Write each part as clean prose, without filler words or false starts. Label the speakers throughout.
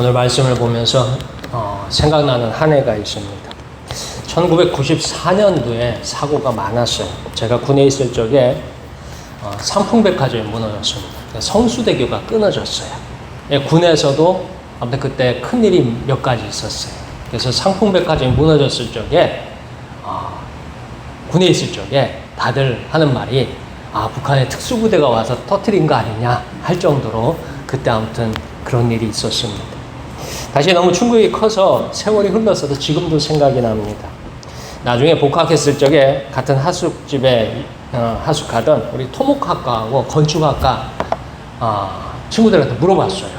Speaker 1: 오늘 말씀을 보면서 생각나는 한 해가 있습니다. 1994년도에 사고가 많았어요. 제가 군에 있을 적에 삼풍백화점이 무너졌습니다. 성수대교가 끊어졌어요. 군에서도 아무튼 그때 큰일이 몇 가지 있었어요. 그래서 삼풍백화점이 무너졌을 적에 군에 있을 적에 다들 하는 말이 북한의 특수부대가 와서 터뜨린 거 아니냐 할 정도로 그때 아무튼 그런 일이 있었습니다. 다시 너무 충격이 커서 세월이 흘렀어도 지금도 생각이 납니다. 나중에 복학했을 적에 같은 하숙집에 하숙하던 우리 토목학과하고 건축학과 친구들한테 물어봤어요.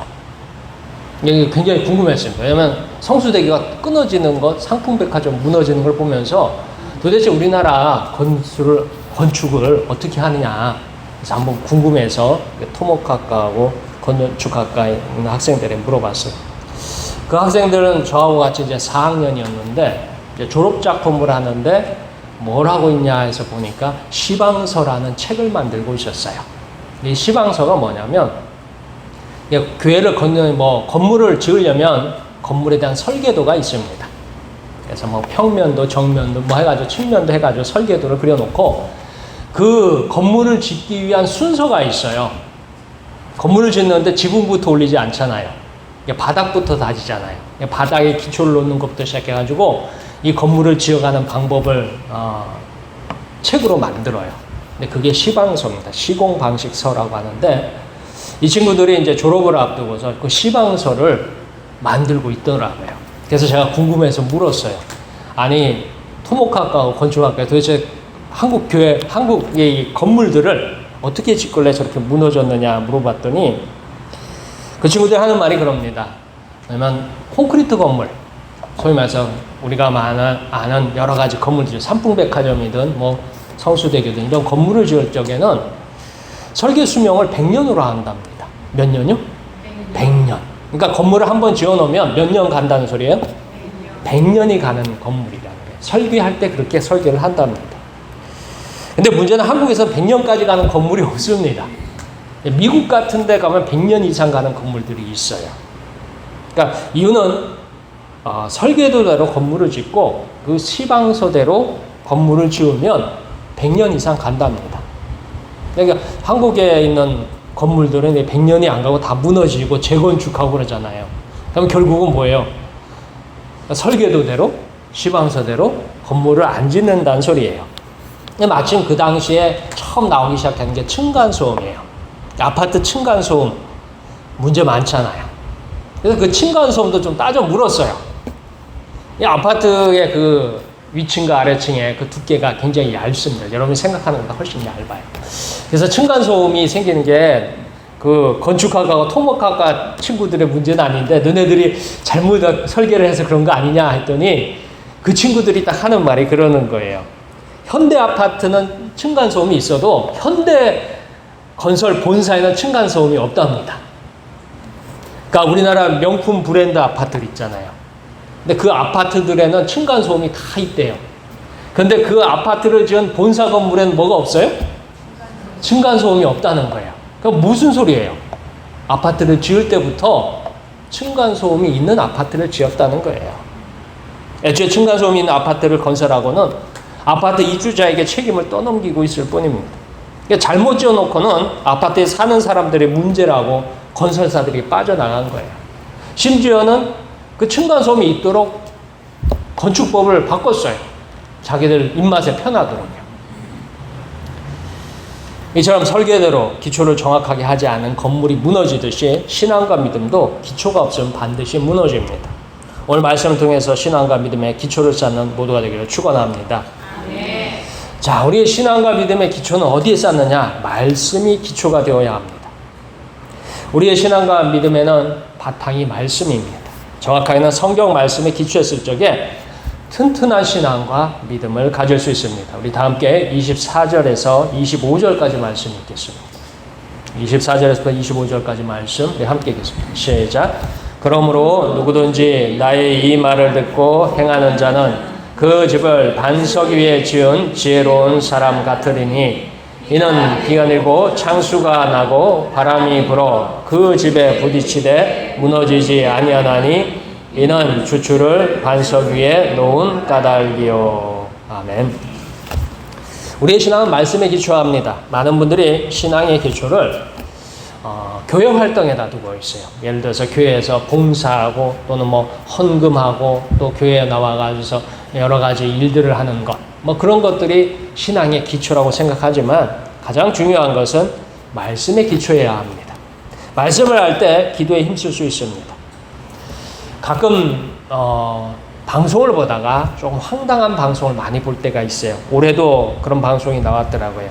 Speaker 1: 이게 굉장히 궁금했습니다. 왜냐하면 성수대교가 끊어지는 것, 상풍백화점 무너지는 걸 보면서 도대체 우리나라 건축을 어떻게 하느냐 그래서 한번 궁금해서 토목학과하고 건축학과에 있는 학생들에 물어봤어요. 그 학생들은 저하고 같이 이제 4학년이었는데 이제 졸업작품을 하는데 뭘 하고 있냐 해서 보니까 시방서라는 책을 만들고 있었어요. 이 시방서가 뭐냐면 교회를 건너는 건물을 지으려면 건물에 대한 설계도가 있습니다. 그래서 평면도 정면도 해가지고 측면도 해가지고 설계도를 그려놓고 그 건물을 짓기 위한 순서가 있어요. 건물을 짓는데 지붕부터 올리지 않잖아요. 바닥부터 다지잖아요. 바닥에 기초를 놓는 것부터 시작해가지고 이 건물을 지어가는 방법을 책으로 만들어요. 근데 그게 시방서입니다. 시공방식서라고 하는데 이 친구들이 이제 졸업을 앞두고서 그 시방서를 만들고 있더라고요. 그래서 제가 궁금해서 물었어요. 아니 토목학과하고 건축학과 도대체 한국의 이 건물들을 어떻게 짓길래 저렇게 무너졌느냐 물어봤더니 그 친구들이 하는 말이 그럽니다. 왜냐면 콘크리트 건물, 소위 말해서 우리가 아는 여러 가지 건물들, 삼풍백화점이든 성수대교든 이런 건물을 지을 적에는 설계 수명을 100년으로 한답니다. 몇 년이요? 100년. 그러니까 건물을 한번 지어놓으면 몇 년 간다는 소리예요? 100년이 가는 건물이라는 거예요. 설계할 때 그렇게 설계를 한답니다. 근데 문제는 한국에서 100년까지 가는 건물이 없습니다. 미국 같은 데 가면 100년 이상 가는 건물들이 있어요. 그러니까 이유는 설계도대로 건물을 짓고 그 시방서대로 건물을 지으면 100년 이상 간답니다. 그러니까 한국에 있는 건물들은 100년이 안 가고 다 무너지고 재건축하고 그러잖아요. 그럼 결국은 뭐예요? 설계도대로 시방서대로 건물을 안 짓는다는 소리예요. 마침 그 당시에 처음 나오기 시작한 게 층간소음이에요. 아파트 층간소음 문제 많잖아요. 그래서 그 층간소음도 좀 따져 물었어요. 이 아파트의 그 위층과 아래층의 그 두께가 굉장히 얇습니다. 여러분이 생각하는 것보다 훨씬 얇아요. 그래서 층간소음이 생기는 게 그 건축학과와 토목학과 친구들의 문제는 아닌데 너네들이 잘못 설계를 해서 그런 거 아니냐 했더니 그 친구들이 딱 하는 말이 그러는 거예요. 현대 아파트는 층간소음이 있어도 현대 건설 본사에는 층간소음이 없답니다. 그러니까 우리나라 명품 브랜드 아파트들 있잖아요. 근데 그 아파트들에는 층간소음이 다 있대요. 근데 그 아파트를 지은 본사 건물에는 뭐가 없어요? 층간소음이 없다는 거예요. 그럼 무슨 소리예요? 아파트를 지을 때부터 층간소음이 있는 아파트를 지었다는 거예요. 애초에 층간소음이 있는 아파트를 건설하고는 아파트 입주자에게 책임을 떠넘기고 있을 뿐입니다. 잘못 지어놓고는 아파트에 사는 사람들의 문제라고 건설사들이 빠져나간 거예요. 심지어는 그 층간소음이 있도록 건축법을 바꿨어요. 자기들 입맛에 편하도록요. 이처럼 설계대로 기초를 정확하게 하지 않은 건물이 무너지듯이 신앙과 믿음도 기초가 없으면 반드시 무너집니다. 오늘 말씀을 통해서 신앙과 믿음의 기초를 쌓는 모두가 되기를 축원합니다. 자, 우리의 신앙과 믿음의 기초는 어디에 쌓느냐? 말씀이 기초가 되어야 합니다. 우리의 신앙과 믿음에는 바탕이 말씀입니다. 정확하게는 성경 말씀에 기초했을 적에 튼튼한 신앙과 믿음을 가질 수 있습니다. 우리 다 함께 24절에서 25절까지 말씀 읽겠습니다. 24절에서 25절까지 말씀 우리 함께 읽겠습니다. 시작. 그러므로 누구든지 나의 이 말을 듣고 행하는 자는 그 집을 반석 위에 지은 지혜로운 사람 같으리니 이는 비가 내리고 창수가 나고 바람이 불어 그 집에 부딪히되 무너지지 아니하나니 이는 주추를 반석 위에 놓은 까닭이요. 아멘. 우리의 신앙은 말씀에 기초합니다. 많은 분들이 신앙의 기초를 교회 활동에다 두고 있어요. 예를 들어서 교회에서 봉사하고 또는 헌금하고 또 교회에 나와가지고 여러 가지 일들을 하는 것, 그런 것들이 신앙의 기초라고 생각하지만 가장 중요한 것은 말씀에 기초해야 합니다. 말씀을 할 때 기도에 힘쓸 수 있습니다. 가끔 방송을 보다가 조금 황당한 방송을 많이 볼 때가 있어요. 올해도 그런 방송이 나왔더라고요.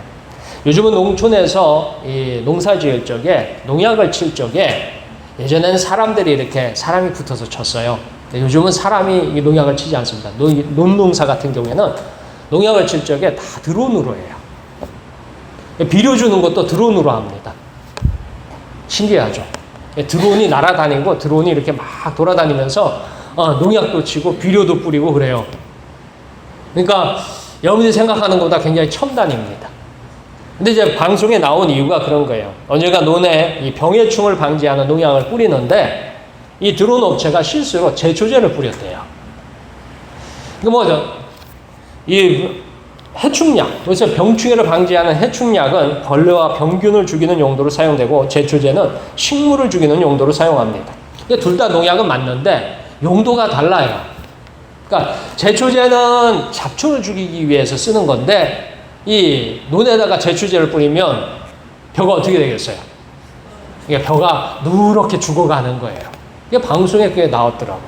Speaker 1: 요즘은 농촌에서 이 농사 지을 적에 농약을 칠 적에 예전에는 사람들이 이렇게 사람이 붙어서 쳤어요. 요즘은 사람이 이 농약을 치지 않습니다. 논농사 같은 경우에는 농약을 칠 적에 다 드론으로 해요. 비료 주는 것도 드론으로 합니다. 신기하죠? 드론이 날아다니고 드론이 이렇게 막 돌아다니면서 농약도 치고 비료도 뿌리고 그래요. 그러니까 여러분이 생각하는 것보다 굉장히 첨단입니다. 근데 이제 방송에 나온 이유가 그런 거예요. 언젠가 논에 이 병해충을 방지하는 농약을 뿌리는데 이 드론 업체가 실수로 제초제를 뿌렸대요. 이 해충약, 그래서 병충해를 방지하는 해충약은 벌레와 병균을 죽이는 용도로 사용되고 제초제는 식물을 죽이는 용도로 사용합니다. 둘 다 농약은 맞는데 용도가 달라요. 그러니까 제초제는 잡초를 죽이기 위해서 쓰는 건데 이 논에다가 제초제를 뿌리면 벼가 어떻게 되겠어요? 이게 벼가 누렇게 죽어가는 거예요. 이게 방송에 그게 나왔더라고.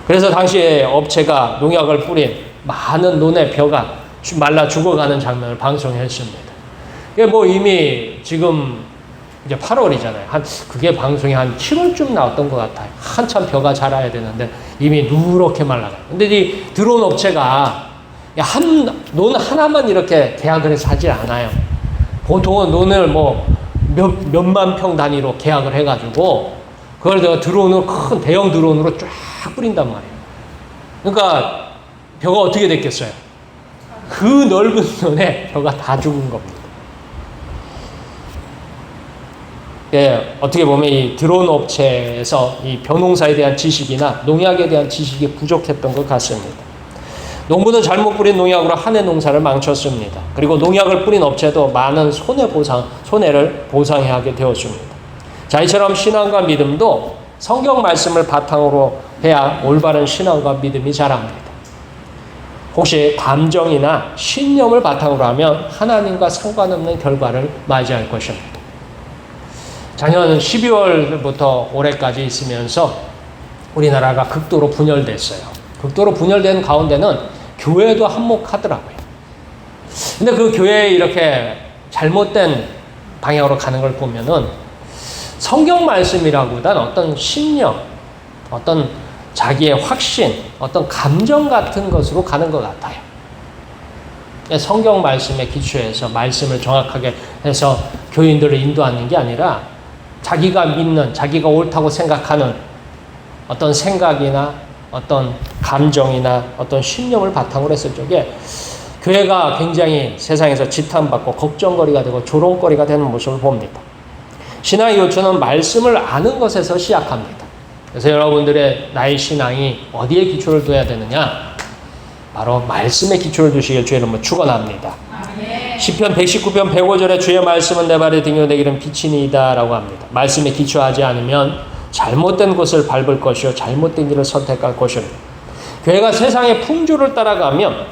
Speaker 1: 그래서 당시에 업체가 농약을 뿌린 많은 논의 벼가 말라 죽어가는 장면을 방송했습니다. 이게 이미 지금 이제 8월이잖아요. 그게 방송이 한 7월쯤 나왔던 것 같아요. 한참 벼가 자라야 되는데 이미 누렇게 말라가요. 근데 이 드론 업체가 논 하나만 이렇게 계약을 해서 하지 않아요. 보통은 논을 몇만 평 단위로 계약을 해가지고 그걸 드론으로 큰 대형 드론으로 쫙 뿌린단 말이에요. 그러니까 벼가 어떻게 됐겠어요? 그 넓은 논에 벼가 다 죽은 겁니다. 예, 어떻게 보면 이 드론 업체에서 이 벼농사에 대한 지식이나 농약에 대한 지식이 부족했던 것 같습니다. 농부는 잘못 뿌린 농약으로 한 해 농사를 망쳤습니다. 그리고 농약을 뿌린 업체도 많은 손해를 보상해야 하게 되었습니다. 자, 이처럼 신앙과 믿음도 성경 말씀을 바탕으로 해야 올바른 신앙과 믿음이 자랍니다. 혹시 감정이나 신념을 바탕으로 하면 하나님과 상관없는 결과를 맞이할 것입니다. 작년 12월부터 올해까지 있으면서 우리나라가 극도로 분열됐어요. 극도로 분열된 가운데는 교회도 한몫하더라고요. 근데 그 교회에 이렇게 잘못된 방향으로 가는 걸 보면은 성경 말씀이라기보다는 어떤 신념, 어떤 자기의 확신, 어떤 감정 같은 것으로 가는 것 같아요. 성경 말씀에 기초해서 말씀을 정확하게 해서 교인들을 인도하는 게 아니라 자기가 믿는, 자기가 옳다고 생각하는 어떤 생각이나 어떤 감정이나 어떤 신념을 바탕으로 했을 적에 교회가 굉장히 세상에서 지탄받고 걱정거리가 되고 조롱거리가 되는 모습을 봅니다. 신앙의 기초는 말씀을 아는 것에서 시작합니다. 그래서 여러분들의 나의 신앙이 어디에 기초를 둬야 되느냐? 바로 말씀에 기초를 두시길 주의 이름으로 축원합니다. 시편 119편 105절에 주의 말씀은 내 발에 등용되기는 빛이니이다 라고 합니다. 말씀에 기초하지 않으면 잘못된 곳을 밟을 것이요 잘못된 길을 선택할 것입니다. 교회가 세상의 풍조를 따라가면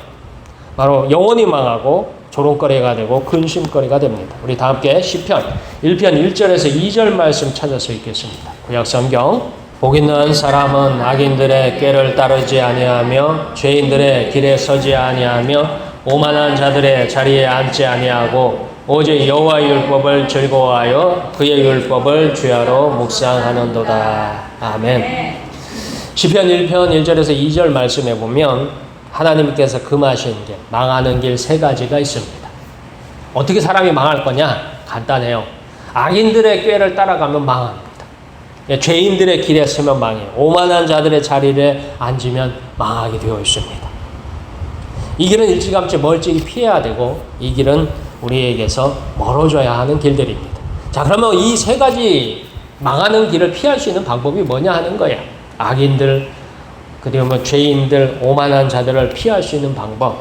Speaker 1: 바로 영원히 망하고 조롱거리가 되고 근심거리가 됩니다. 우리 다 함께 시편 1편 1절에서 2절 말씀 찾아서 읽겠습니다. 구약 성경. 복 있는 사람은 악인들의 꾀를 따르지 아니하며 죄인들의 길에 서지 아니하며 오만한 자들의 자리에 앉지 아니하고 오직 여호와의 율법을 즐거워하여 그의 율법을 주야로 묵상하는도다. 아멘. 시편 1편 1절에서 2절 말씀에 보면 하나님께서 금하신 길, 망하는 길 세 가지가 있습니다. 어떻게 사람이 망할 거냐? 간단해요. 악인들의 꾀를 따라가면 망합니다. 죄인들의 길에 서면 망해요. 오만한 자들의 자리에 앉으면 망하게 되어 있습니다. 이 길은 일찌감치 멀찍이 피해야 되고 이 길은 우리에게서 멀어져야 하는 길들입니다. 자, 그러면 이 세 가지 망하는 길을 피할 수 있는 방법이 뭐냐 하는 거야. 악인들, 그리고 뭐 죄인들, 오만한 자들을 피할 수 있는 방법.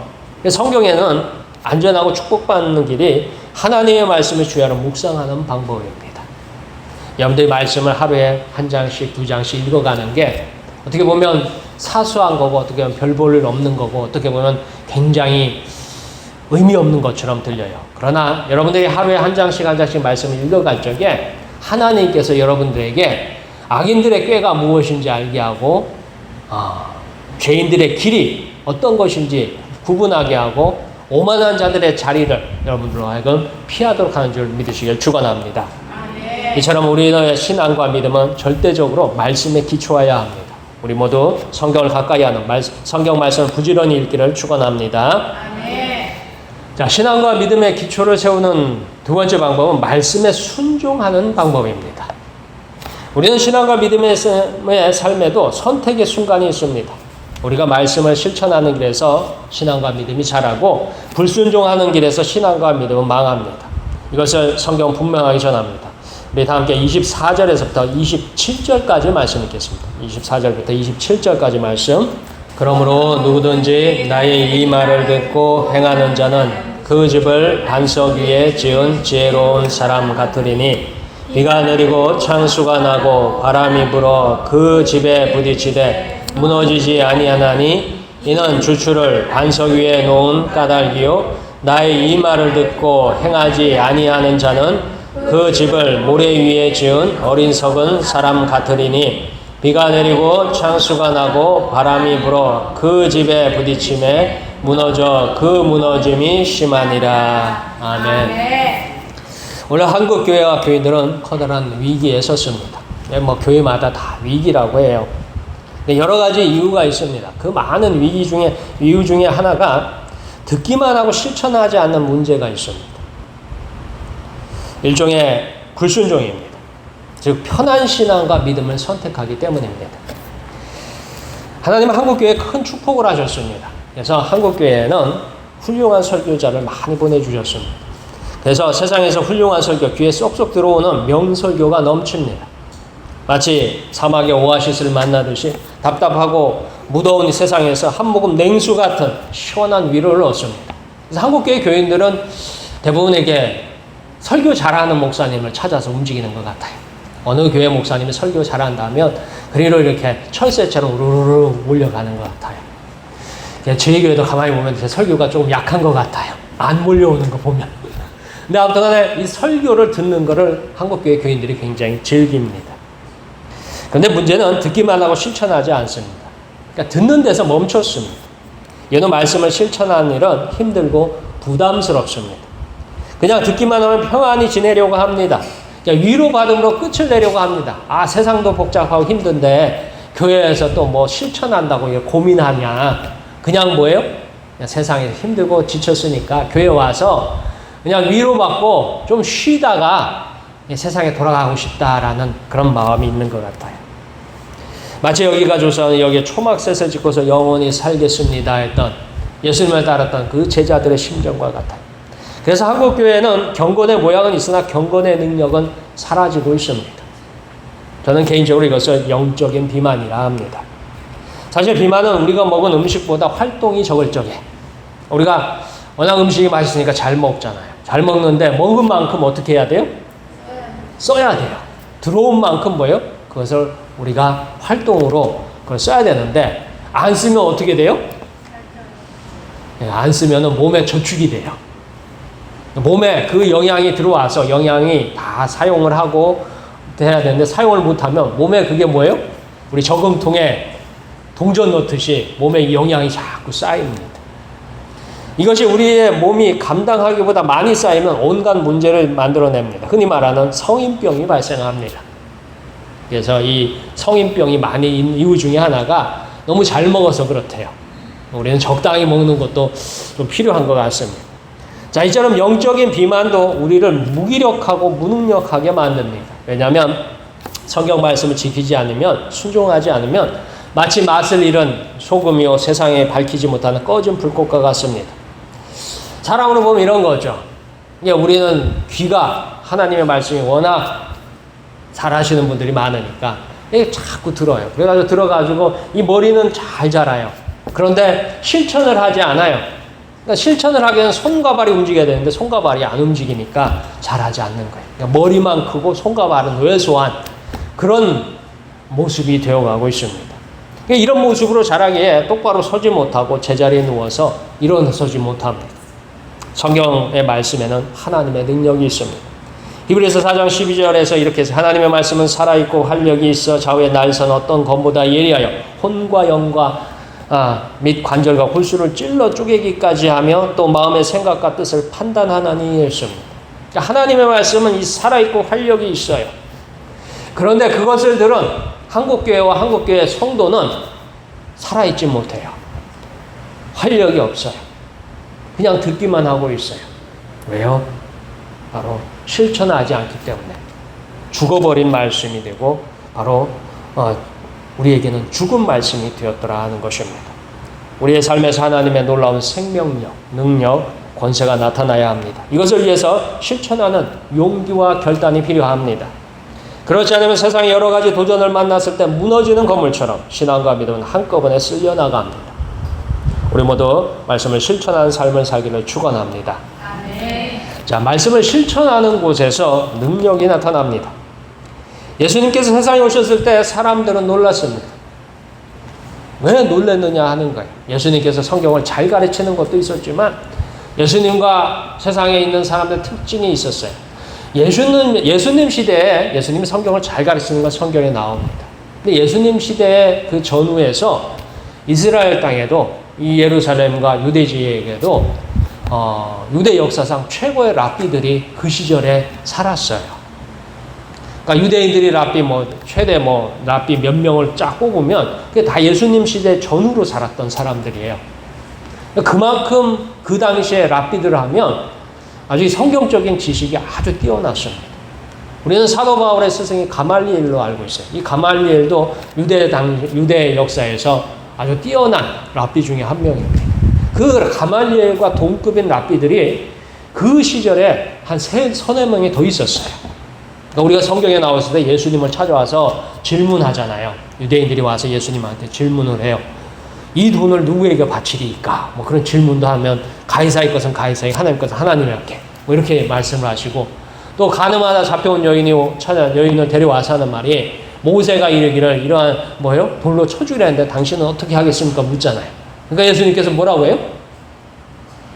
Speaker 1: 성경에는 안전하고 축복받는 길이 하나님의 말씀을 주야로 묵상하는 방법입니다. 여러분들이 말씀을 하루에 한 장씩, 두 장씩 읽어가는 게 어떻게 보면 사소한 거고, 어떻게 보면 별 볼 일 없는 거고, 어떻게 보면 굉장히 의미 없는 것처럼 들려요. 그러나 여러분들이 하루에 한 장씩 말씀을 읽어갈 적에 하나님께서 여러분들에게 악인들의 꾀가 무엇인지 알게 하고, 죄인들의 길이 어떤 것인지 구분하게 하고, 오만한 자들의 자리를 여러분들로 하여금 피하도록 하는 줄 믿으시길 축원합니다. 이처럼 우리의 신앙과 믿음은 절대적으로 말씀에 기초해야 합니다. 우리 모두 성경을 가까이 하는 성경 말씀을 부지런히 읽기를 축원합니다. 자, 신앙과 믿음의 기초를 세우는 두 번째 방법은 말씀에 순종하는 방법입니다. 우리는 신앙과 믿음의 삶에도 선택의 순간이 있습니다. 우리가 말씀을 실천하는 길에서 신앙과 믿음이 자라고, 불순종하는 길에서 신앙과 믿음은 망합니다. 이것을 성경 분명하게 전합니다. 우리 다 함께 24절에서부터 27절까지 말씀 읽겠습니다. 24절부터 27절까지 말씀. 그러므로 누구든지 나의 이 말을 듣고 행하는 자는 그 집을 반석 위에 지은 지혜로운 사람 같으리니, 비가 내리고 창수가 나고 바람이 불어 그 집에 부딪히되 무너지지 아니하나니, 이는 주추를 반석 위에 놓은 까닭이요 나의 이 말을 듣고 행하지 아니하는 자는 그 집을 모래 위에 지은 어린 석은 사람 같으리니, 비가 내리고 창수가 나고 바람이 불어 그 집에 부딪힘에 무너져 그 무너짐이 심하니라. 아멘. 원래 한국 교회와 교인들은 커다란 위기에 섰습니다. 뭐 교회마다 다 위기라고 해요. 여러 가지 이유가 있습니다. 그 많은 이유 중에 하나가 듣기만 하고 실천하지 않는 문제가 있습니다. 일종의 불순종입니다. 즉 편한 신앙과 믿음을 선택하기 때문입니다. 하나님은 한국교회에 큰 축복을 하셨습니다. 그래서 한국교회에는 훌륭한 설교자를 많이 보내주셨습니다. 그래서 세상에서 훌륭한 설교, 귀에 쏙쏙 들어오는 명설교가 넘칩니다. 마치 사막의 오아시스를 만나듯이 답답하고 무더운 세상에서 한 모금 냉수 같은 시원한 위로를 얻습니다. 그래서 한국교회 교인들은 대부분에게 설교 잘하는 목사님을 찾아서 움직이는 것 같아요. 어느 교회 목사님이 설교 잘한다면 그리로 이렇게 철새처럼 우르르 몰려가는 것 같아요. 저희 교회도 가만히 보면 제 설교가 조금 약한 것 같아요. 안 몰려오는 거 보면. 근데 아무튼 간에 이 설교를 듣는 거를 한국교회 교인들이 굉장히 즐깁니다. 그런데 문제는 듣기만 하고 실천하지 않습니다. 그러니까 듣는 데서 멈췄습니다. 여느 말씀을 실천하는 일은 힘들고 부담스럽습니다. 그냥 듣기만 하면 평안히 지내려고 합니다. 그러니까 위로받음으로 끝을 내려고 합니다. 세상도 복잡하고 힘든데 교회에서 또 뭐 실천한다고 고민하냐. 그냥 뭐예요? 그냥 세상에서 힘들고 지쳤으니까 교회 와서 그냥 위로받고 좀 쉬다가 세상에 돌아가고 싶다라는 그런 마음이 있는 것 같아요. 마치 여기가 조선 여기에 초막셋을 짓고서 영원히 살겠습니다 했던 예수님을 따랐던 그 제자들의 심정과 같아요. 그래서 한국교회는 경건의 모양은 있으나 경건의 능력은 사라지고 있습니다. 저는 개인적으로 이것을 영적인 비만이라 합니다. 사실 비만은 우리가 먹은 음식보다 활동이 적을 적에, 우리가 워낙 음식이 맛있으니까 잘 먹잖아요. 잘 먹는데 먹은 만큼 어떻게 해야 돼요? 써야 돼요. 들어온 만큼 뭐예요? 그것을 우리가 활동으로 그걸 써야 되는데 안 쓰면 어떻게 돼요? 안 쓰면 몸에 저축이 돼요. 몸에 그 영양이 들어와서 영양이 다 사용을 하고 해야 되는데 사용을 못하면 몸에 그게 뭐예요? 우리 저금통에 동전 넣듯이 몸에 영양이 자꾸 쌓입니다. 이것이 우리의 몸이 감당하기보다 많이 쌓이면 온갖 문제를 만들어냅니다. 흔히 말하는 성인병이 발생합니다. 그래서 이 성인병이 많이 있는 이유 중에 하나가 너무 잘 먹어서 그렇대요. 우리는 적당히 먹는 것도 좀 필요한 것 같습니다. 자, 이처럼 영적인 비만도 우리를 무기력하고 무능력하게 만듭니다. 왜냐하면 성경 말씀을 지키지 않으면, 순종하지 않으면 마치 맛을 잃은 소금이요 세상에 밝히지 못하는 꺼진 불꽃과 같습니다. 사람으로 보면 이런 거죠. 그러니까 우리는 귀가 하나님의 말씀이 워낙 잘하시는 분들이 많으니까 자꾸 들어요. 그래가지고 들어가지고 이 머리는 잘 자라요. 그런데 실천을 하지 않아요. 그러니까 실천을 하기에는 손과 발이 움직여야 되는데 손과 발이 안 움직이니까 잘하지 않는 거예요. 그러니까 머리만 크고 손과 발은 왜소한 그런 모습이 되어가고 있습니다. 그러니까 이런 모습으로 자라기에 똑바로 서지 못하고 제자리에 누워서 일어서지 못합니다. 성경의 말씀에는 하나님의 능력이 있습니다. 히브리서 4장 12절에서 이렇게 해서 하나님의 말씀은 살아있고 활력이 있어 좌우의 날선 어떤 검보다 예리하여 혼과 영과 및 관절과 골수를 찔러 쪼개기까지 하며 또 마음의 생각과 뜻을 판단하나니 했습니다. 그러니까 하나님의 말씀은 이 살아있고 활력이 있어요. 그런데 그것을 들은 한국교회와 한국교회 성도는 살아있지 못해요. 활력이 없어요. 그냥 듣기만 하고 있어요. 왜요? 바로 실천하지 않기 때문에 죽어버린 말씀이 되고 바로 우리에게는 죽은 말씀이 되었더라 하는 것입니다. 우리의 삶에서 하나님의 놀라운 생명력, 능력, 권세가 나타나야 합니다. 이것을 위해서 실천하는 용기와 결단이 필요합니다. 그렇지 않으면 세상에 여러 가지 도전을 만났을 때 무너지는 건물처럼 신앙과 믿음은 한꺼번에 쓸려 나갑니다. 우리 모두 말씀을 실천하는 삶을 살기를 축원합니다. 자, 말씀을 실천하는 곳에서 능력이 나타납니다. 예수님께서 세상에 오셨을 때 사람들은 놀랐습니다. 왜 놀랐느냐 하는 거예요. 예수님께서 성경을 잘 가르치는 것도 있었지만 예수님과 세상에 있는 사람들 특징이 있었어요. 예수님 시대에 예수님이 성경을 잘 가르치는 건 성경에 나옵니다. 근데 예수님 시대의 그 전후에서 이스라엘 땅에도 이 예루살렘과 유대 지역에도 유대 역사상 최고의 랍비들이 그 시절에 살았어요. 그러니까 유대인들이 랍비 최대 랍비 몇 명을 쫙 꼽으면 그게 다 예수님 시대 전후로 살았던 사람들이에요. 그만큼 그 당시에 랍비들을 하면 아주 성경적인 지식이 아주 뛰어났습니다. 우리는 사도 바울의 스승이 가말리엘로 알고 있어요. 이 가말리엘도 유대 역사에서 아주 뛰어난 랍비 중에 한 명입니다. 그 가말리엘과 동급인 랍비들이 그 시절에 한 서너 명이 더 있었어요. 그러니까 우리가 성경에 나왔을 때 예수님을 찾아와서 질문하잖아요. 유대인들이 와서 예수님한테 질문을 해요. 이 돈을 누구에게 바치리까? 그런 질문도 하면 가이사의 것은 가이사에게, 하나님 것은 하나님에게 이렇게 말씀을 하시고 또 가늠하다 잡혀온 여인을 데려와서 하는 말이 모세가 이르기를 이러한 돌로 쳐주려는데 당신은 어떻게 하겠습니까? 묻잖아요. 그러니까 예수님께서 뭐라고 해요?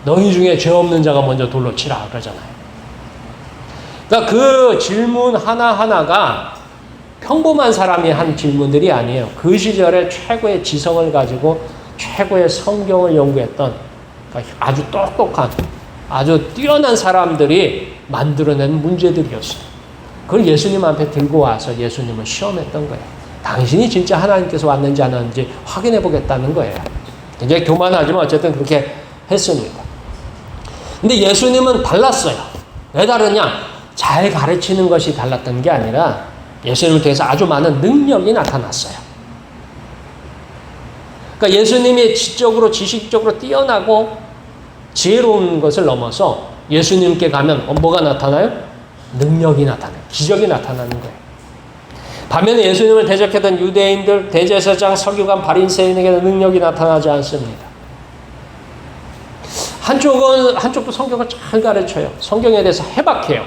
Speaker 1: 너희 중에 죄 없는 자가 먼저 돌로 치라 그러잖아요. 그러니까 그 질문 하나하나가 평범한 사람이 한 질문들이 아니에요. 그 시절에 최고의 지성을 가지고 최고의 성경을 연구했던 그러니까 아주 똑똑한 아주 뛰어난 사람들이 만들어낸 문제들이었어요. 그걸 예수님 앞에 들고 와서 예수님을 시험했던 거예요. 당신이 진짜 하나님께서 왔는지 안 왔는지 확인해 보겠다는 거예요. 굉장히 교만하지만 어쨌든 그렇게 했습니다. 근데 예수님은 달랐어요. 왜 다르냐? 잘 가르치는 것이 달랐던 게 아니라 예수님을 통해서 아주 많은 능력이 나타났어요. 그러니까 예수님이 지적으로 지식적으로 뛰어나고 지혜로운 것을 넘어서 예수님께 가면 뭐가 나타나요? 능력이 나타나요. 기적이 나타나는 거예요. 반면에 예수님을 대적했던 유대인들, 대제사장, 서기관, 바리새인에게는 능력이 나타나지 않습니다. 한쪽도 성경을 잘 가르쳐요. 성경에 대해서 해박해요.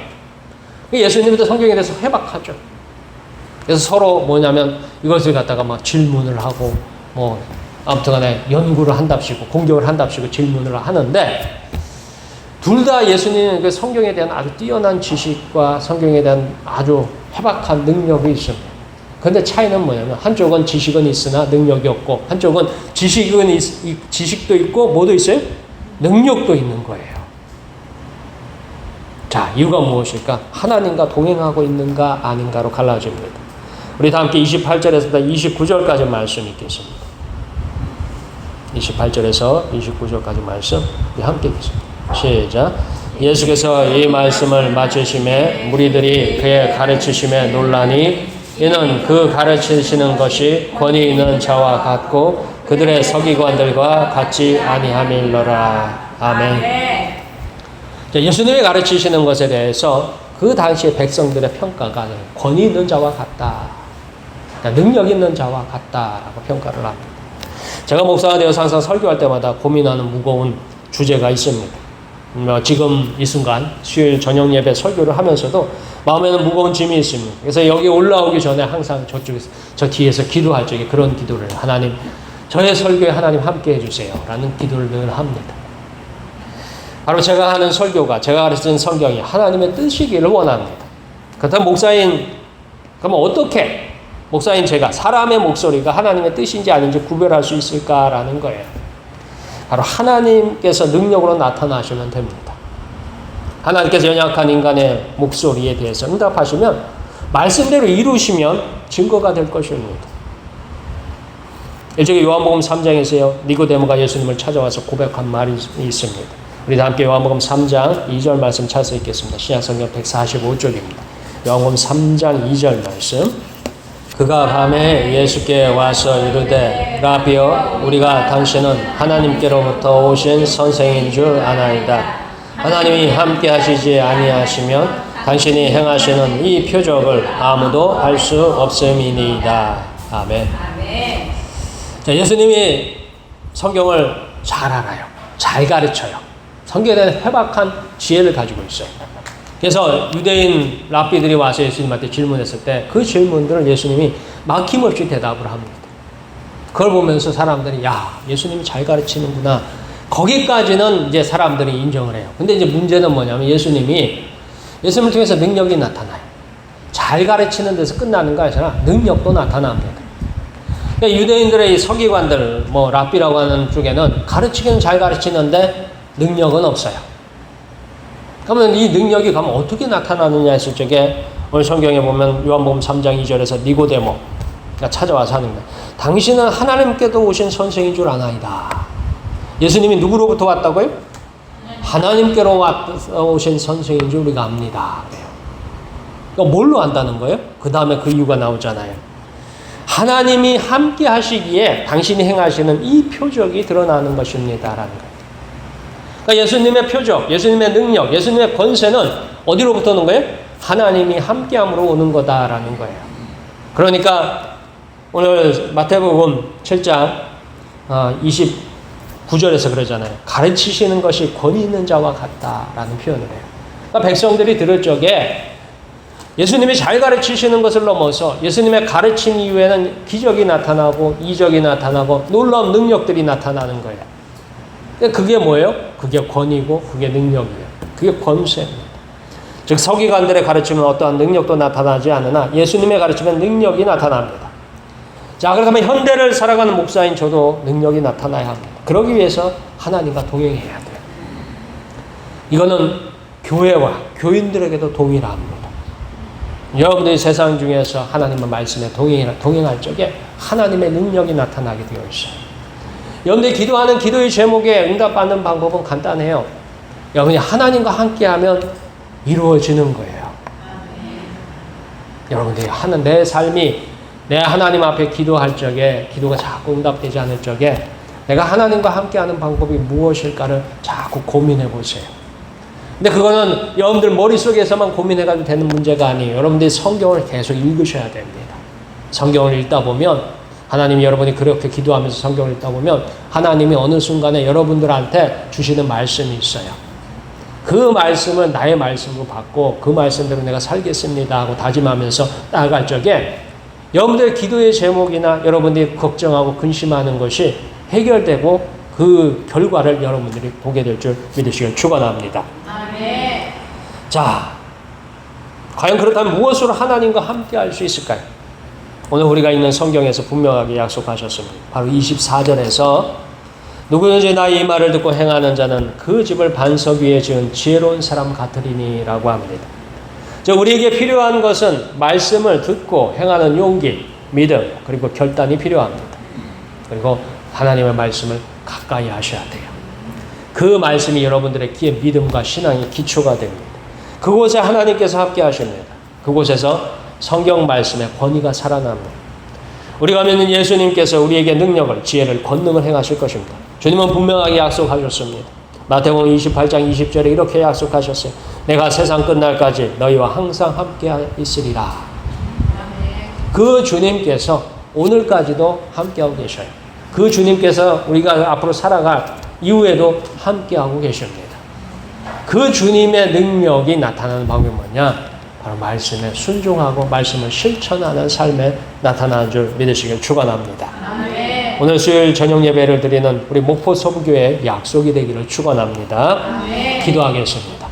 Speaker 1: 예수님도 성경에 대해서 해박하죠. 그래서 서로 뭐냐면 이것을 갖다가 질문을 하고 아무튼 간에 연구를 한답시고 공격을 한답시고 질문을 하는데 둘 다 예수님은 그 성경에 대한 아주 뛰어난 지식과 성경에 대한 아주 해박한 능력이 있습니다. 그런데 차이는 뭐냐면 한쪽은 지식은 있으나 능력이 없고 한쪽은 지식도 있고 뭐도 있어요? 능력도 있는 거예요. 자, 이유가 무엇일까? 하나님과 동행하고 있는가 아닌가로 갈라집니다. 우리 다 함께 28절에서 29절까지 말씀 읽겠습니다. 28절에서 29절까지 말씀 우리 함께 읽겠습니다. 시작. 예수께서 이 말씀을 마치심에 무리들이 그의 가르치심에 놀라니 이는 그 가르치시는 것이 권위 있는 자와 같고 그들의 서기관들과 같지 아니함일러라. 아멘. 자, 예수님이 가르치시는 것에 대해서 그 당시의 백성들의 평가가 권위 있는 자와 같다, 능력 있는 자와 같다라고 평가를 합니다. 제가 목사가 되어서 항상 설교할 때마다 고민하는 무거운 주제가 있습니다. 지금 이 순간 수요일 저녁 예배 설교를 하면서도 마음에는 무거운 짐이 있습니다. 그래서 여기 올라오기 전에 항상 저쪽에서, 저 뒤에서 기도할 적에 그런 기도를, 하나님, 저의 설교에 하나님 함께 해주세요 라는 기도를 늘 합니다. 바로 제가 하는 설교가, 제가 가르치는 성경이 하나님의 뜻이기를 원합니다. 그렇다면 그러면 어떻게 목사인 제가 사람의 목소리가 하나님의 뜻인지 아닌지 구별할 수 있을까라는 거예요. 바로 하나님께서 능력으로 나타나시면 됩니다. 하나님께서 연약한 인간의 목소리에 대해서 응답하시면, 말씀대로 이루시면 증거가 될 것입니다. 일종의 요한복음 3장에서요, 니고데모가 예수님을 찾아와서 고백한 말이 있습니다. 우리 다 함께 요한복음 3장 2절 말씀 찾아서 읽겠습니다. 신약성경 145쪽입니다. 요한복음 3장 2절 말씀. 그가 밤에 예수께 와서 이르되 라비여, 우리가 당신은 하나님께로부터 오신 선생인 줄 아나이다. 하나님이 함께 하시지 아니하시면 당신이 행하시는 이 표적을 아무도 알 수 없음이니이다. 아멘. 자, 예수님이 성경을 잘 알아요. 잘 가르쳐요. 성경에 대한 해박한 지혜를 가지고 있어요. 그래서 유대인 랍비들이 와서 예수님한테 질문했을 때 그 질문들을 예수님이 막힘없이 대답을 합니다. 그걸 보면서 사람들이, 야, 예수님이 잘 가르치는구나, 거기까지는 이제 사람들이 인정을 해요. 근데 이제 문제는 뭐냐면 예수님을 통해서 능력이 나타나요. 잘 가르치는 데서 끝나는 거 아니라 능력도 나타납니다. 그러니까 유대인들의 이 서기관들, 랍비라고 하는 쪽에는 가르치기는 잘 가르치는데 능력은 없어요. 그러면 이 능력이 가면 어떻게 나타나느냐 했을 적에 오늘 성경에 보면 요한복음 3장 2절에서 니고데모가 찾아와서 하는 거예요. 당신은 하나님께도 오신 선생인 줄 아나이다. 예수님이 누구로부터 왔다고요? 하나님께로 오신 선생인 줄 우리가 압니다. 그러니까 뭘로 안다는 거예요? 그 다음에 그 이유가 나오잖아요. 하나님이 함께 하시기에 당신이 행하시는 이 표적이 드러나는 것입니다 라는 거예요. 그러니까 예수님의 표적, 예수님의 능력, 예수님의 권세는 어디로부터 오는 거예요? 하나님이 함께함으로 오는 거다라는 거예요. 그러니까 오늘 마태복음 7장 29절에서 그러잖아요. 가르치시는 것이 권위 있는 자와 같다라는 표현을 해요. 그러니까 백성들이 들을 적에 예수님이 잘 가르치시는 것을 넘어서 예수님의 가르침 이후에는 기적이 나타나고 이적이 나타나고 놀라운 능력들이 나타나는 거예요. 그게 뭐예요? 그게 권위고 그게 능력이에요. 그게 권세입니다. 즉 서기관들의 가르침은 어떠한 능력도 나타나지 않으나 예수님의 가르침은 능력이 나타납니다. 자, 그렇다면 현대를 살아가는 목사인 저도 능력이 나타나야 합니다. 그러기 위해서 하나님과 동행해야 돼요. 이거는 교회와 교인들에게도 동일합니다. 여러분들이 세상 중에서 하나님의 말씀에 동행할 적에 하나님의 능력이 나타나게 되어 있어요. 여러분들이 기도하는 기도의 제목에 응답받는 방법은 간단해요. 여러분이 하나님과 함께하면 이루어지는 거예요. 여러분들이 하는 내 삶이, 내 하나님 앞에 기도할 적에 기도가 자꾸 응답되지 않을 적에 내가 하나님과 함께하는 방법이 무엇일까를 자꾸 고민해 보세요. 근데 그거는 여러분들 머릿속에서만 고민해가지고 되는 문제가 아니에요. 여러분들이 성경을 계속 읽으셔야 됩니다. 성경을 읽다 보면 하나님이, 여러분이 그렇게 기도하면서 성경을 읽다 보면 하나님이 어느 순간에 여러분들한테 주시는 말씀이 있어요. 그 말씀을 나의 말씀으로 받고 그 말씀대로 내가 살겠습니다 하고 다짐하면서 나아갈 적에 여러분들의 기도의 제목이나 여러분들이 걱정하고 근심하는 것이 해결되고 그 결과를 여러분들이 보게 될 줄 믿으시길 축원합니다. 아멘. 자, 과연 그렇다면 무엇으로 하나님과 함께 할 수 있을까요? 오늘 우리가 읽는 성경에서 분명하게 약속하셨습니다. 바로 24절에서 누구든지 나의 이 말을 듣고 행하는 자는 그 집을 반석 위에 지은 지혜로운 사람 같으리니 라고 합니다. 우리에게 필요한 것은 말씀을 듣고 행하는 용기, 믿음, 그리고 결단이 필요합니다. 그리고 하나님의 말씀을 가까이 하셔야 돼요. 그 말씀이 여러분들의 귀에 믿음과 신앙의 기초가 됩니다. 그곳에 하나님께서 함께 하십니다. 그곳에서 성경 말씀의 권위가 살아납니다. 우리가 믿는 예수님께서 우리에게 능력을, 지혜를, 권능을 행하실 것입니다. 주님은 분명하게 약속하셨습니다. 마태복음 28장 20절에 이렇게 약속하셨어요. 내가 세상 끝날까지 너희와 항상 함께 있으리라. 그 주님께서 오늘까지도 함께하고 계셔요. 그 주님께서 우리가 앞으로 살아갈 이후에도 함께하고 계십니다. 그 주님의 능력이 나타나는 방법이 뭐냐? 바로 말씀에 순종하고 말씀을 실천하는 삶에 나타나는 줄 믿으시길 축원합니다. 오늘 수요일 저녁 예배를 드리는 우리 목포 서부교회 약속이 되기를 축원합니다. 기도하겠습니다.